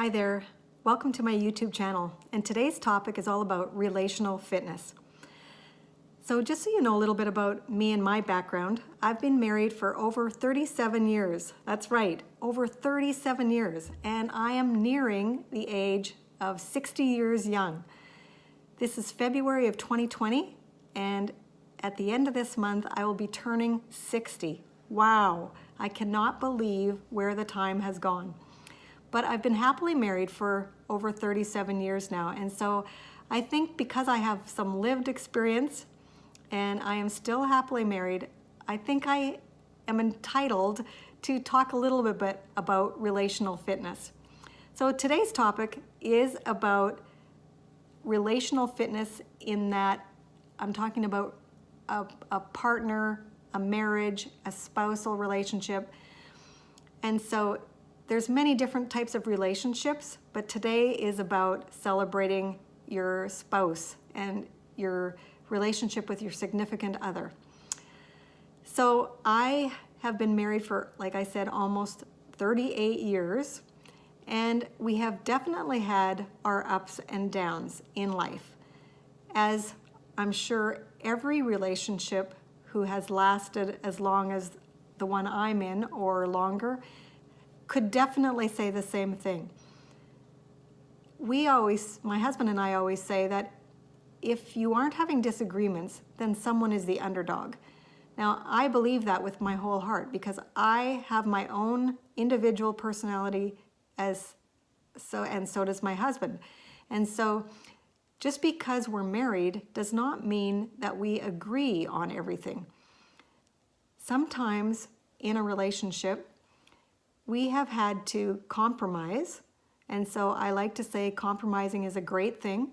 Hi there, welcome to my YouTube channel, and today's topic is all about relational fitness. So just so you know a little bit about me and my background, I've been married for over 37 years. That's right, over 37 years, and I am nearing the age of 60 years young. This is February of 2020, and at the end of this month, I will be turning 60. Wow, I cannot believe where the time has gone. But I've been happily married for over 37 years now. And so I think because I have some lived experience and I am still happily married, I think I am entitled to talk a little bit about relational fitness. So today's topic is about relational fitness in that I'm talking about a partner, a marriage, a spousal relationship. And so there's many different types of relationships, but today is about celebrating your spouse and your relationship with your significant other. So I have been married for, like I said, almost 38 years, and we have definitely had our ups and downs in life. As I'm sure every relationship who has lasted as long as the one I'm in or longer could definitely say the same thing. My husband and I always say that if you aren't having disagreements, then someone is the underdog. Now, I believe that with my whole heart because I have my own individual personality and so does my husband. And so just because we're married does not mean that we agree on everything. Sometimes in a relationship, we have had to compromise, and so I like to say compromising is a great thing,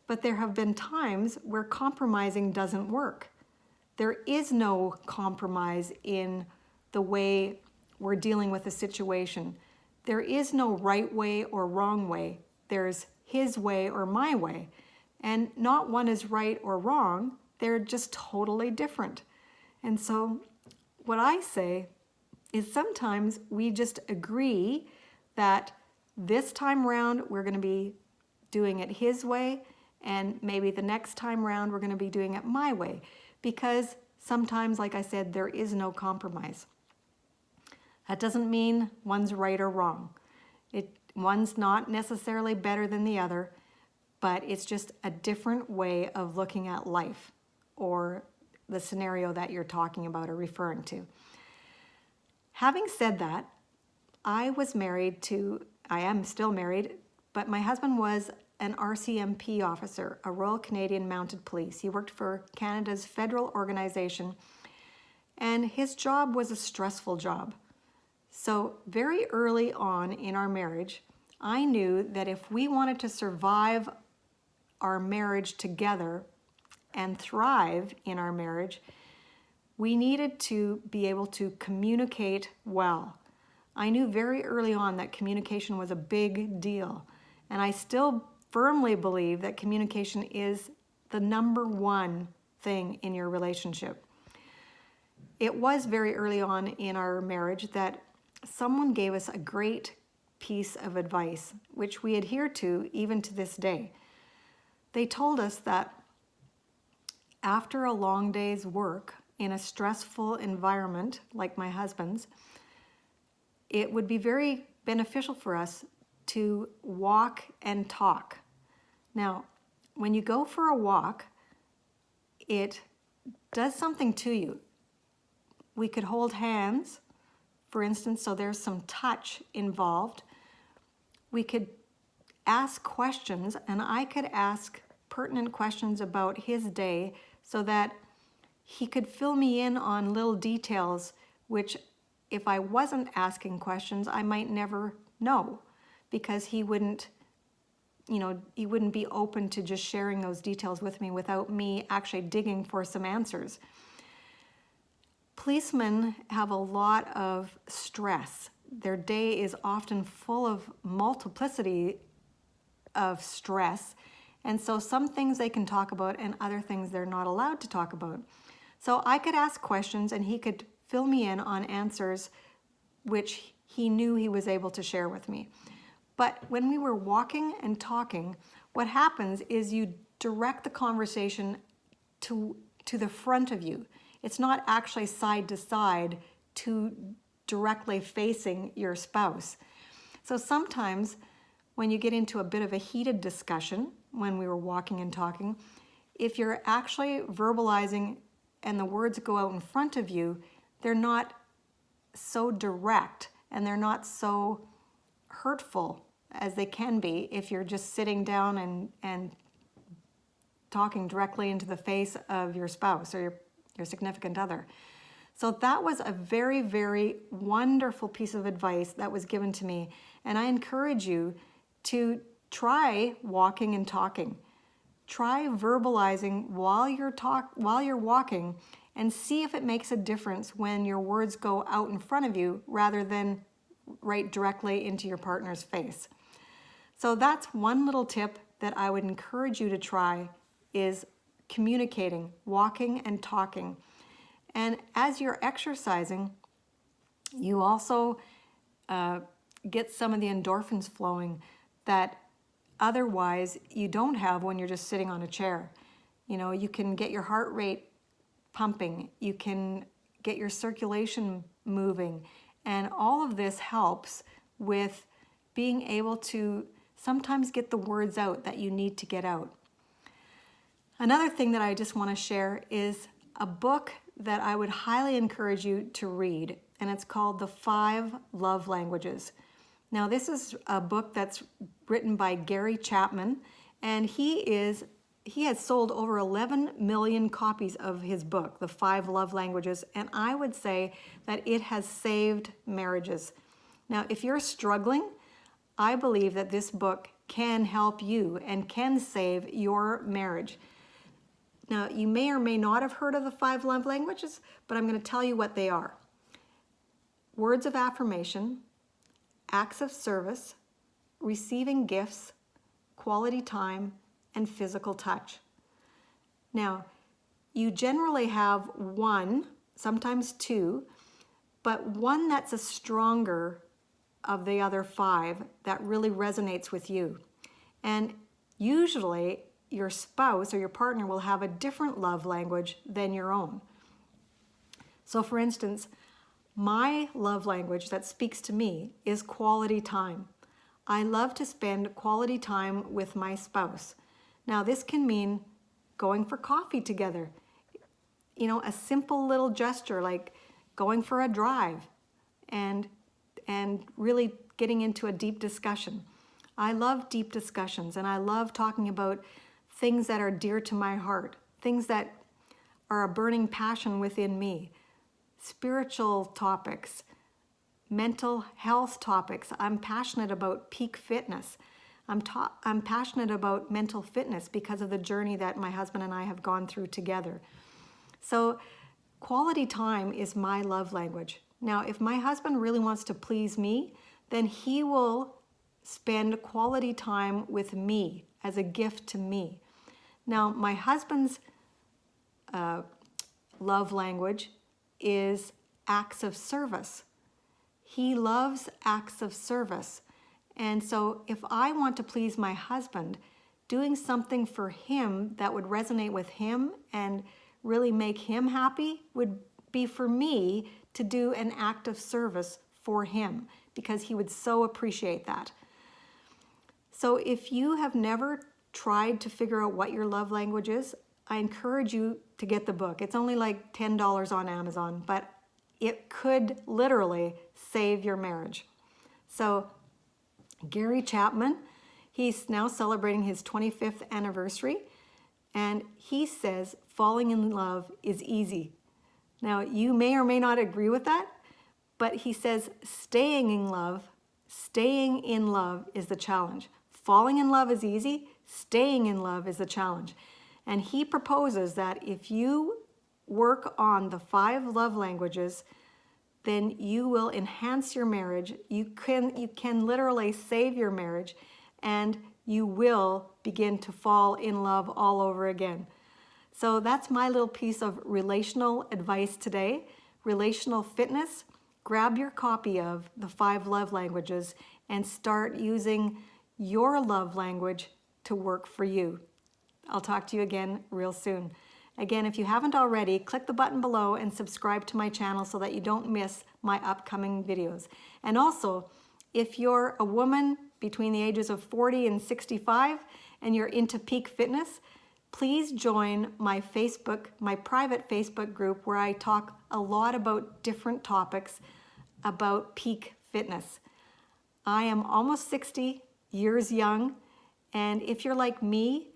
but there have been times where compromising doesn't work. There is no compromise in the way we're dealing with a situation. There is no right way or wrong way. There's his way or my way, and not one is right or wrong. They're just totally different. And so what I say is sometimes we just agree that this time round we're going to be doing it his way, and maybe the next time round we're going to be doing it my way, because sometimes, like I said, there is no compromise. That doesn't mean one's right or wrong. One's not necessarily better than the other, but it's just a different way of looking at life or the scenario that you're talking about or referring to. Having said that, I am still married, but my husband was an RCMP officer, a Royal Canadian Mounted Police. He worked for Canada's federal organization, and his job was a stressful job. So very early on in our marriage, I knew that if we wanted to survive our marriage together and thrive in our marriage, we needed to be able to communicate well. I knew very early on that communication was a big deal, and I still firmly believe that communication is the number one thing in your relationship. It was very early on in our marriage that someone gave us a great piece of advice, which we adhere to even to this day. They told us that after a long day's work, in a stressful environment like my husband's, it would be very beneficial for us to walk and talk. Now, when you go for a walk, it does something to you. We could hold hands, for instance, so there's some touch involved. We could ask questions, and I could ask pertinent questions about his day so that he could fill me in on little details, which if I wasn't asking questions, I might never know, because he wouldn't be open to just sharing those details with me without me actually digging for some answers. Policemen have a lot of stress. Their day is often full of multiplicity of stress, and so some things they can talk about and other things they're not allowed to talk about. So I could ask questions and he could fill me in on answers which he knew he was able to share with me. But when we were walking and talking, what happens is you direct the conversation to the front of you. It's not actually side to side to directly facing your spouse. So sometimes when you get into a bit of a heated discussion, when we were walking and talking, if you're actually verbalizing and the words go out in front of you, they're not so direct and they're not so hurtful as they can be if you're just sitting down and talking directly into the face of your spouse or your significant other. So that was a very, very wonderful piece of advice that was given to me. And I encourage you to try walking and talking. Try verbalizing while you're walking and see if it makes a difference when your words go out in front of you rather than right directly into your partner's face. So that's one little tip that I would encourage you to try is communicating, walking and talking. And as you're exercising, you also get some of the endorphins flowing that otherwise you don't have when you're just sitting on a chair. You know, you can get your heart rate pumping, you can get your circulation moving, and all of this helps with being able to sometimes get the words out that you need to get out. Another thing that I just want to share is a book that I would highly encourage you to read, and it's called The 5 Love Languages. Now, this is a book that's written by Gary Chapman, and he has sold over 11 million copies of his book, The 5 Love Languages, and I would say that it has saved marriages. Now, if you're struggling, I believe that this book can help you and can save your marriage. Now, you may or may not have heard of the 5 love languages, but I'm going to tell you what they are. Words of affirmation, acts of service, receiving gifts, quality time, and physical touch. Now, you generally have one, sometimes two, but one that's a stronger of the other 5 that really resonates with you. And usually, your spouse or your partner will have a different love language than your own. So for instance, my love language that speaks to me is quality time. I love to spend quality time with my spouse. Now this can mean going for coffee together. You know, a simple little gesture like going for a drive and really getting into a deep discussion. I love deep discussions and I love talking about things that are dear to my heart, things that are a burning passion within me, spiritual topics, mental health topics. I'm passionate about peak fitness. I'm passionate about mental fitness because of the journey that my husband and I have gone through together. So quality time is my love language. Now, if my husband really wants to please me, then he will spend quality time with me as a gift to me. Now, my husband's love language is acts of service. He loves acts of service. And so if I want to please my husband, doing something for him that would resonate with him and really make him happy would be for me to do an act of service for him because he would so appreciate that. So if you have never tried to figure out what your love language is, I encourage you to get the book. It's only like $10 on Amazon, but it could literally save your marriage. So Gary Chapman, he's now celebrating his 25th anniversary, and he says falling in love is easy. Now, you may or may not agree with that, but he says staying in love is the challenge. Falling in love is easy, staying in love is the challenge. And he proposes that if you work on the 5 love languages, then you will enhance your marriage. You can literally save your marriage, and you will begin to fall in love all over again. So that's my little piece of relational advice today. Relational Fitness. Grab your copy of the 5 love languages and start using your love language to work for you. I'll talk to you again real soon. Again, if you haven't already, click the button below and subscribe to my channel so that you don't miss my upcoming videos. And also, if you're a woman between the ages of 40 and 65 and you're into peak fitness, please join my private Facebook group where I talk a lot about different topics about peak fitness. I am almost 60 years young, and if you're like me,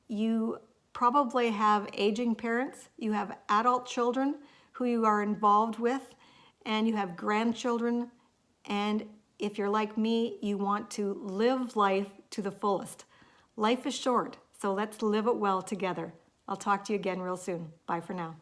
you probably have aging parents, you have adult children who you are involved with, and you have grandchildren, and if you're like me, you want to live life to the fullest. Life is short, so let's live it well together. I'll talk to you again real soon. Bye for now.